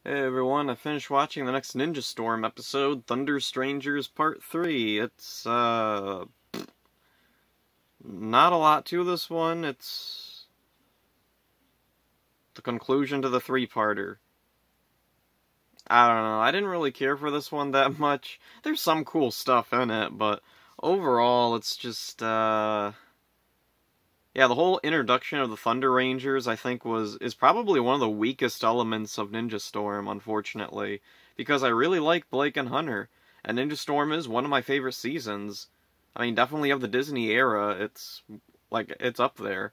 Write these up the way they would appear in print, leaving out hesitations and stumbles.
Hey everyone, I finished watching the next Ninja Storm episode, Thunder Strangers Part 3. It's, not a lot to this one. It's the conclusion to the three-parter. I don't know, I didn't really care for this one that much. There's some cool stuff in it, but overall it's just, yeah, the whole introduction of the Thunder Rangers, I think, is probably one of the weakest elements of Ninja Storm, unfortunately, because I really like Blake and Hunter, and Ninja Storm is one of my favorite seasons. I mean, definitely of the Disney era, it's up there.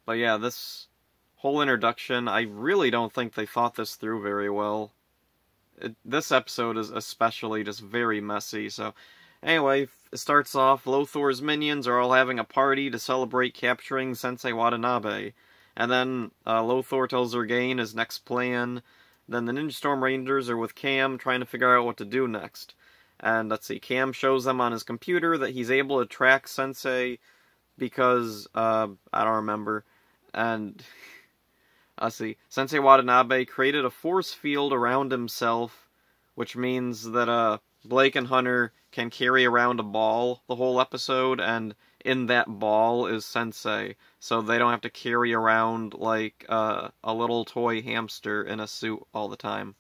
But yeah, this whole introduction, I really don't think they thought this through very well. This episode is especially just very messy, so anyway, it starts off, Lothor's minions are all having a party to celebrate capturing Sensei Watanabe. And then Lothor tells Zergain his next plan. Then the Ninja Storm Rangers are with Cam trying to figure out what to do next. And let's see, Cam shows them on his computer that he's able to track Sensei because, I don't remember. And let's see, Sensei Watanabe created a force field around himself, which means that Blake and Hunter can carry around a ball the whole episode, and in that ball is Sensei, so they don't have to carry around like a little toy hamster in a suit all the time.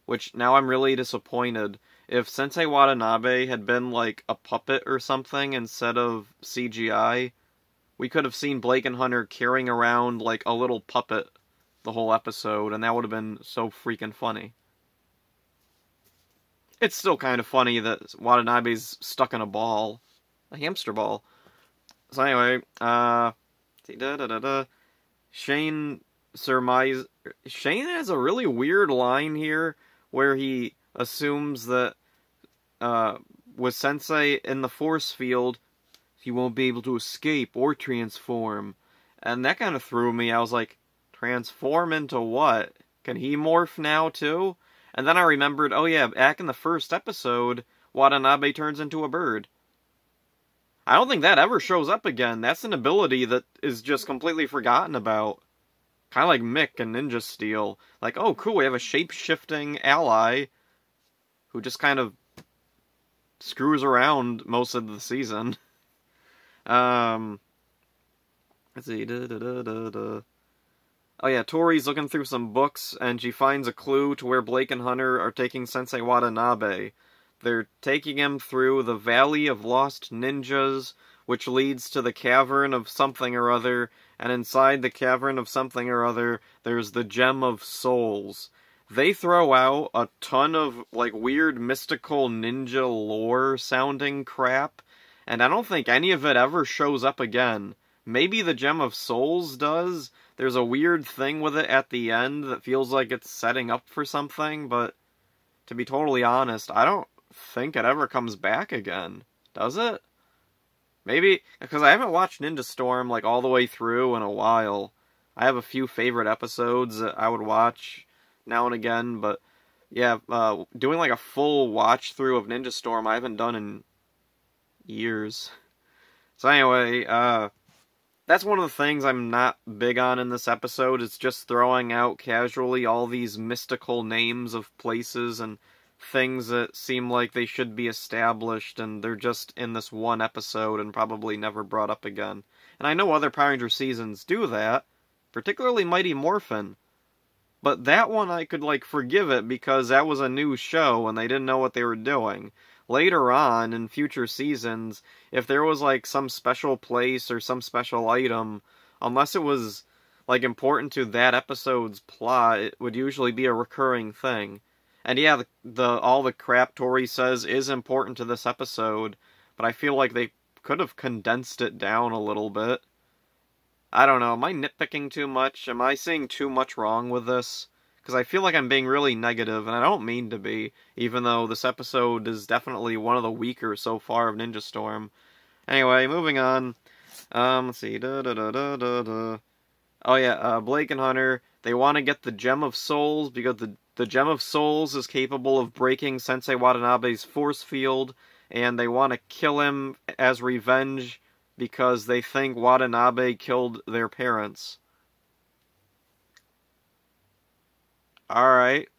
Which, now I'm really disappointed. If Sensei Watanabe had been like a puppet or something instead of CGI, we could have seen Blake and Hunter carrying around like a little puppet the whole episode, and that would have been so freaking funny. It's still kind of funny that Watanabe's stuck in a ball. A hamster ball. So anyway, Shane Shane has a really weird line here where he assumes that with Sensei in the force field, he won't be able to escape or transform. And that kind of threw me. I was like, transform into what? Can he morph now too? And then I remembered, oh yeah, back in the first episode, Watanabe turns into a bird. I don't think that ever shows up again. That's an ability that is just completely forgotten about. Kind of like Mick and Ninja Steel. Like, oh cool, we have a shape-shifting ally who just kind of screws around most of the season. Let's see, Oh yeah, Tori's looking through some books, and she finds a clue to where Blake and Hunter are taking Sensei Watanabe. They're taking him through the Valley of Lost Ninjas, which leads to the Cavern of something or other, and inside the Cavern of something or other, there's the Gem of Souls. They throw out a ton of, like, weird mystical ninja lore-sounding crap, and I don't think any of it ever shows up again. Maybe the Gem of Souls does. There's a weird thing with it at the end that feels like it's setting up for something, but to be totally honest, I don't think it ever comes back again. Does it? Maybe, because I haven't watched Ninja Storm, like, all the way through in a while. I have a few favorite episodes that I would watch now and again, but yeah, doing like a full watch through of Ninja Storm I haven't done in years. So anyway, that's one of the things I'm not big on in this episode. It's just throwing out casually all these mystical names of places and things that seem like they should be established, and they're just in this one episode and probably never brought up again. And I know other Power Ranger seasons do that, particularly Mighty Morphin. But that one I could, like, forgive it because that was a new show and they didn't know what they were doing. Later on, in future seasons, if there was, like, some special place or some special item, unless it was, like, important to that episode's plot, it would usually be a recurring thing. And yeah, all the crap Tori says is important to this episode, but I feel like they could have condensed it down a little bit. I don't know, am I nitpicking too much? Am I seeing too much wrong with this? Because I feel like I'm being really negative, and I don't mean to be, even though this episode is definitely one of the weaker so far of Ninja Storm. Anyway, moving on. Let's see. Oh yeah, Blake and Hunter, they want to get the Gem of Souls, because the Gem of Souls is capable of breaking Sensei Watanabe's force field, and they want to kill him as revenge because they think Watanabe killed their parents. Alright.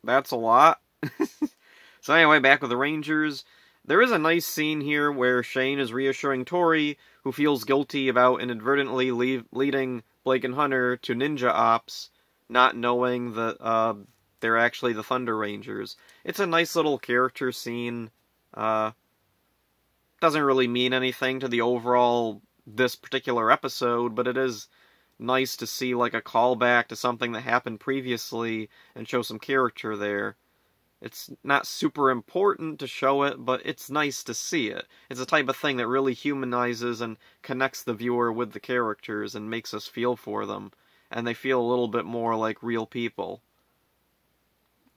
That's a lot. So anyway, back with the Rangers. There is a nice scene here where Shane is reassuring Tori, who feels guilty about inadvertently leading Blake and Hunter to ninja ops, not knowing that they're actually the Thunder Rangers. It's a nice little character scene. Doesn't really mean anything to the overall this particular episode, but it is nice to see like a callback to something that happened previously and show some character there. It's not super important to show it, but it's nice to see it. It's the type of thing that really humanizes and connects the viewer with the characters and makes us feel for them. And they feel a little bit more like real people.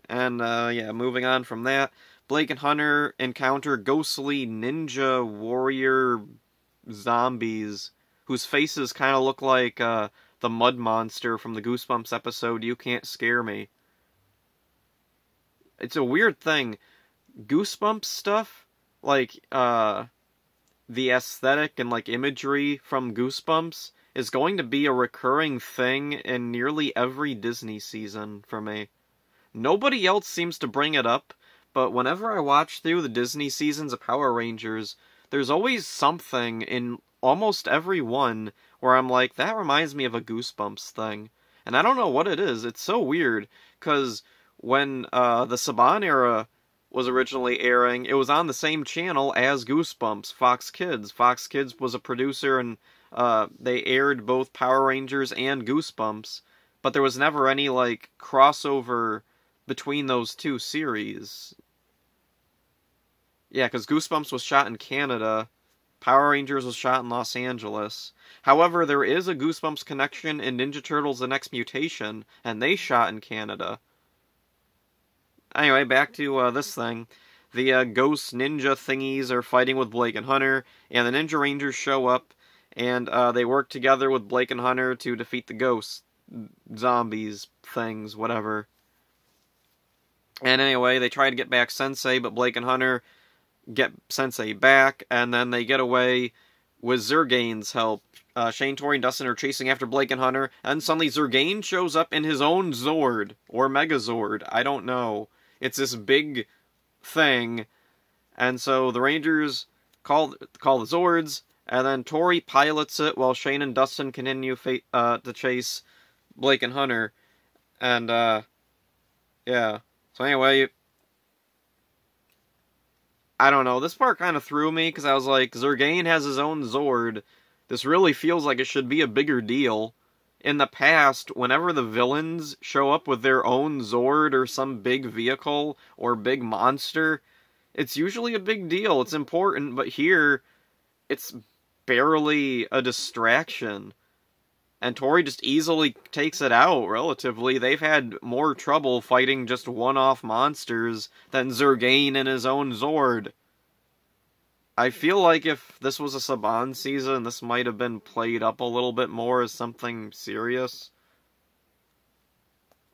And, yeah, moving on from that, Blake and Hunter encounter ghostly ninja warrior zombies whose faces kind of look like, the mud monster from the Goosebumps episode, You Can't Scare Me. It's a weird thing. Goosebumps stuff, like, the aesthetic and, like, imagery from Goosebumps is going to be a recurring thing in nearly every Disney season for me. Nobody else seems to bring it up, but whenever I watch through the Disney seasons of Power Rangers, there's always something in almost every one where I'm like, that reminds me of a Goosebumps thing. And I don't know what it is. It's so weird, because when the Saban era was originally airing, it was on the same channel as Goosebumps, Fox Kids. Fox Kids was a producer, and they aired both Power Rangers and Goosebumps, but there was never any, like, crossover between those two series. Yeah, because Goosebumps was shot in Canada, Power Rangers was shot in Los Angeles. However, there is a Goosebumps connection in Ninja Turtles: The Next Mutation, and they shot in Canada. Anyway, back to this thing. The ghost ninja thingies are fighting with Blake and Hunter, and the Ninja Rangers show up, and they work together with Blake and Hunter to defeat the ghosts, zombies, things, whatever. And anyway, they try to get back Sensei, but Blake and Hunter get Sensei back, and then they get away with Zurgane's help. Shane, Tori, and Dustin are chasing after Blake and Hunter, and suddenly Zurgane shows up in his own Zord, or Megazord, I don't know. It's this big thing, and so the Rangers call the Zords, and then Tori pilots it while Shane and Dustin continue to chase Blake and Hunter, and, yeah. So anyway, I don't know, this part kind of threw me, because I was like, Zurgane has his own Zord. This really feels like it should be a bigger deal. In the past, whenever the villains show up with their own Zord or some big vehicle or big monster, it's usually a big deal. It's important, but here, it's barely a distraction. And Tori just easily takes it out, relatively. They've had more trouble fighting just one-off monsters than Zurgane in his own Zord. I feel like if this was a Saban season, this might have been played up a little bit more as something serious.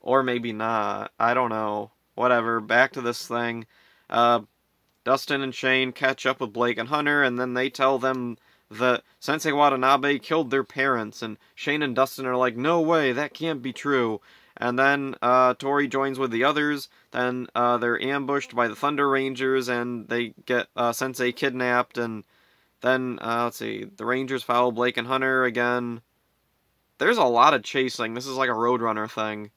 Or maybe not. I don't know. Whatever. Back to this thing. Dustin and Shane catch up with Blake and Hunter, and then they tell them that Sensei Watanabe killed their parents, and Shane and Dustin are like, no way, that can't be true. And then Tori joins with the others, then they're ambushed by the Thunder Rangers, and they get Sensei kidnapped, and then, let's see, the Rangers follow Blake and Hunter again. There's a lot of chasing. This is like a Roadrunner thing.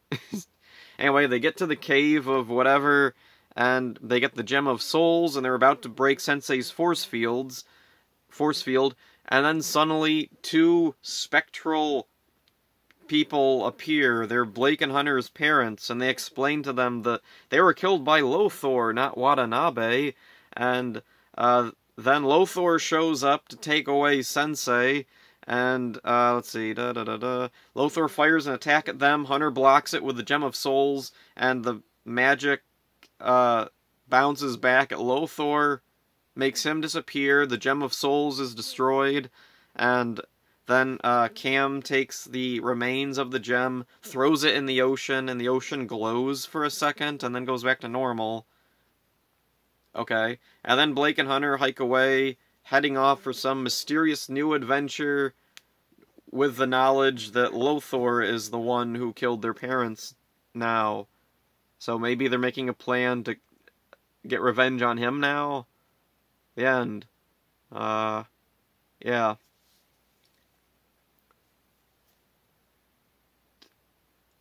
Anyway, they get to the cave of whatever, and they get the Gem of Souls, and they're about to break Sensei's force field, and then suddenly two spectral people appear. They're Blake and Hunter's parents, and they explain to them that they were killed by Lothor, not Watanabe, and then Lothor shows up to take away Sensei, and, let's see, Lothor fires an attack at them, Hunter blocks it with the Gem of Souls, and the magic, bounces back at Lothor, makes him disappear, the Gem of Souls is destroyed, and then Cam takes the remains of the gem, throws it in the ocean, and the ocean glows for a second, and then goes back to normal. Okay. And then Blake and Hunter hike away, heading off for some mysterious new adventure with the knowledge that Lothor is the one who killed their parents now. So maybe they're making a plan to get revenge on him now? The end. Yeah.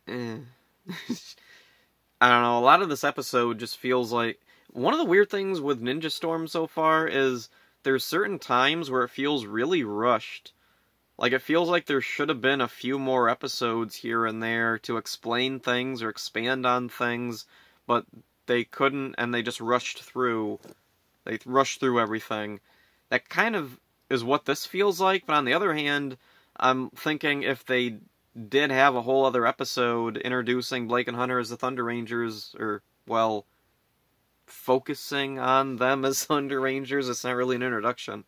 I don't know, a lot of this episode just feels like... One of the weird things with Ninja Storm so far is there's certain times where it feels really rushed. Like, it feels like there should have been a few more episodes here and there to explain things or expand on things, but they couldn't, and they just rushed through. They rushed through everything. That kind of is what this feels like, but on the other hand, I'm thinking if they did have a whole other episode introducing Blake and Hunter as the Thunder Rangers, or, well, focusing on them as Thunder Rangers, it's not really an introduction.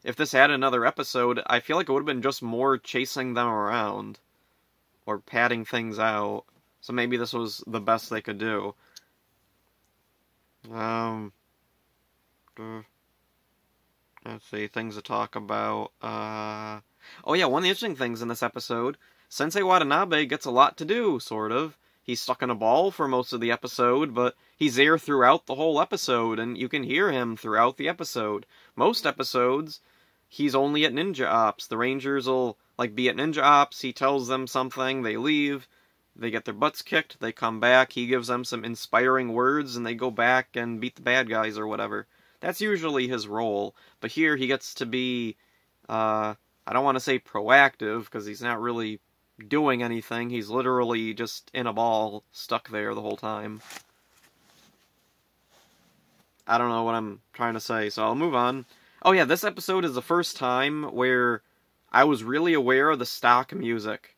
If this had another episode, I feel like it would have been just more chasing them around, or padding things out. So maybe this was the best they could do. Let's see, things to talk about. Oh yeah, one of the interesting things in this episode, Sensei Watanabe gets a lot to do, sort of. He's stuck in a ball for most of the episode, but he's there throughout the whole episode, and you can hear him throughout the episode. Most episodes, he's only at Ninja Ops. The Rangers will, be at Ninja Ops, he tells them something, they leave, they get their butts kicked, they come back, he gives them some inspiring words, and they go back and beat the bad guys or whatever. That's usually his role, but here he gets to be, I don't want to say proactive, because he's not really doing anything, he's literally just in a ball, stuck there the whole time. I don't know what I'm trying to say, so I'll move on. Oh yeah, this episode is the first time where I was really aware of the stock music.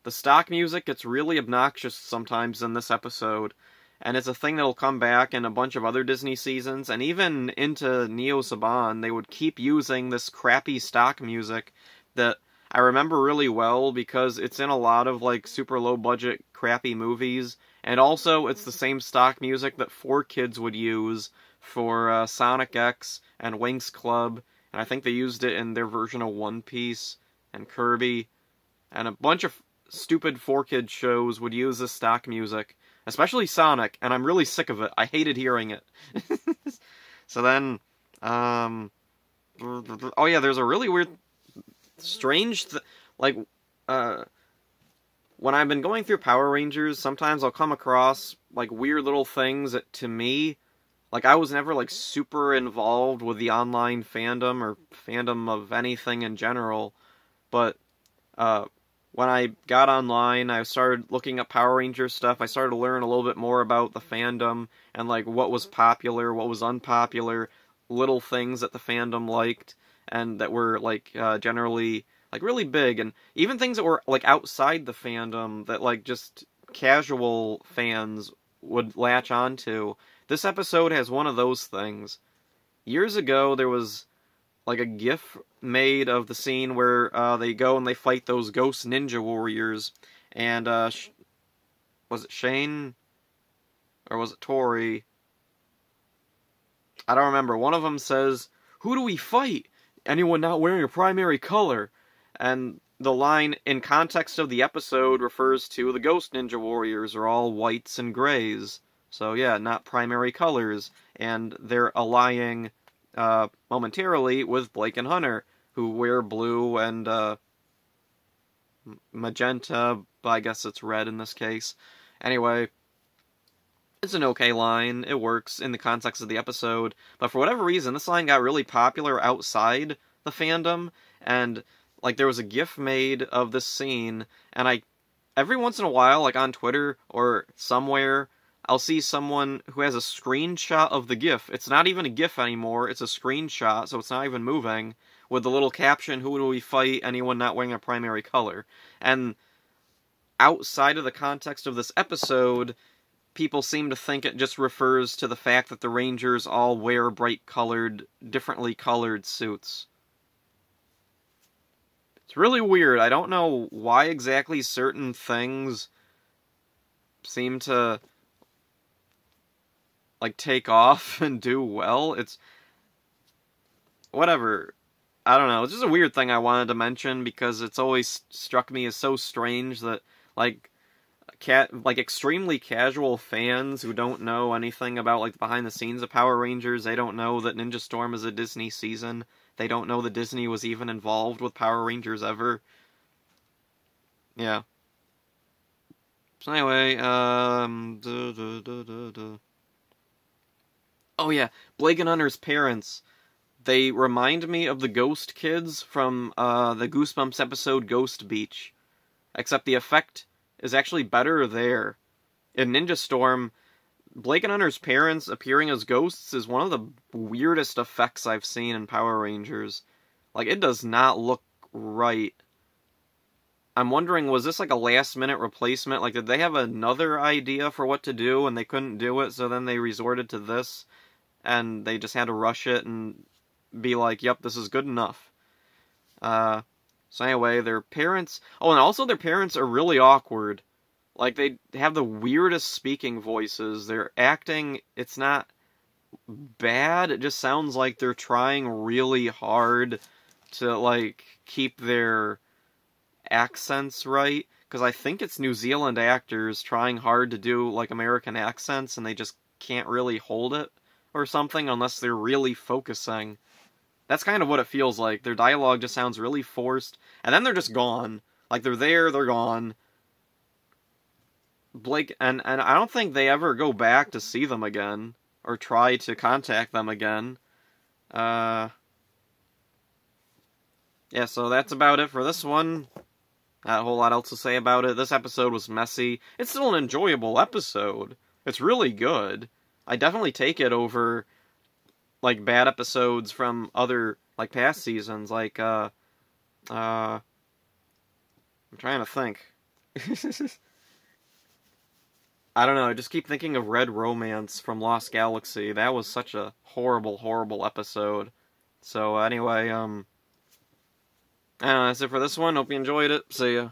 The stock music gets really obnoxious sometimes in this episode, and it's a thing that'll come back in a bunch of other Disney seasons, and even into Neo Saban, they would keep using this crappy stock music that I remember really well because it's in a lot of, super low-budget, crappy movies, and also it's the same stock music that 4Kids would use for Sonic X and Winx Club, and I think they used it in their version of One Piece and Kirby, and a bunch of stupid 4Kids shows would use this stock music, especially Sonic, and I'm really sick of it. I hated hearing it. So then, oh yeah, there's a really weird, strange, when I've been going through Power Rangers, sometimes I'll come across, weird little things that, to me, I was never, super involved with the online fandom, or fandom of anything in general, but, when I got online, I started looking up Power Rangers stuff, I started to learn a little bit more about the fandom, and, what was popular, what was unpopular, little things that the fandom liked, and that were, generally, really big, and even things that were, outside the fandom, that, just casual fans would latch onto. This episode has one of those things. Years ago, there was, a GIF made of the scene where they go and they fight those ghost ninja warriors, and was it Shane? Or was it Tori? I don't remember. One of them says, "Who do we fight? Anyone not wearing a primary color?" And the line, in context of the episode, refers to the ghost ninja warriors are all whites and grays. So yeah, not primary colors. And they're allying momentarily with Blake and Hunter, who wear blue and magenta, but I guess it's red in this case. Anyway, it's an okay line, it works in the context of the episode, but for whatever reason, this line got really popular outside the fandom, and, there was a GIF made of this scene, and every once in a while, on Twitter or somewhere, I'll see someone who has a screenshot of the GIF. It's not even a GIF anymore, it's a screenshot, so it's not even moving, with the little caption, "Who do we fight? Anyone not wearing a primary color?" And outside of the context of this episode, people seem to think it just refers to the fact that the Rangers all wear bright-colored, differently colored suits. It's really weird. I don't know why exactly certain things seem to take off and do well. It's whatever. I don't know, it's just a weird thing I wanted to mention because it's always struck me as so strange that, like, extremely casual fans who don't know anything about, like, the behind the scenes of Power Rangers, they don't know that Ninja Storm is a Disney season, they don't know that Disney was even involved with Power Rangers ever. Yeah. So anyway, oh yeah, Blake and Hunter's parents. They remind me of the Ghost Kids from the Goosebumps episode Ghost Beach. Except the effect is actually better there. In Ninja Storm, Blake and Hunter's parents appearing as ghosts is one of the weirdest effects I've seen in Power Rangers. Like, it does not look right. I'm wondering, was this like a last-minute replacement? Like, did they have another idea for what to do and they couldn't do it, so then they resorted to this, and they just had to rush it and be like, yep, this is good enough. So anyway, their parents... Oh, and also their parents are really awkward. Like, they have the weirdest speaking voices. Their acting, it's not bad. It just sounds like they're trying really hard to, like, keep their accents right. Because I think it's New Zealand actors trying hard to do, like, American accents, and they just can't really hold it or something unless they're really focusing. That's kind of what it feels like. Their dialogue just sounds really forced, and then they're just gone. Like, they're there, they're gone. Blake, and I don't think they ever go back to see them again, or try to contact them again. Yeah, so that's about it for this one. Not a whole lot else to say about it. This episode was messy. It's still an enjoyable episode. It's really good. I definitely take it over, like, bad episodes from other, like, past seasons, like, I'm trying to think. I don't know, I just keep thinking of Red Romance from Lost Galaxy. That was such a horrible, horrible episode. So, anyway, I don't know, that's it for this one. Hope you enjoyed it. See ya.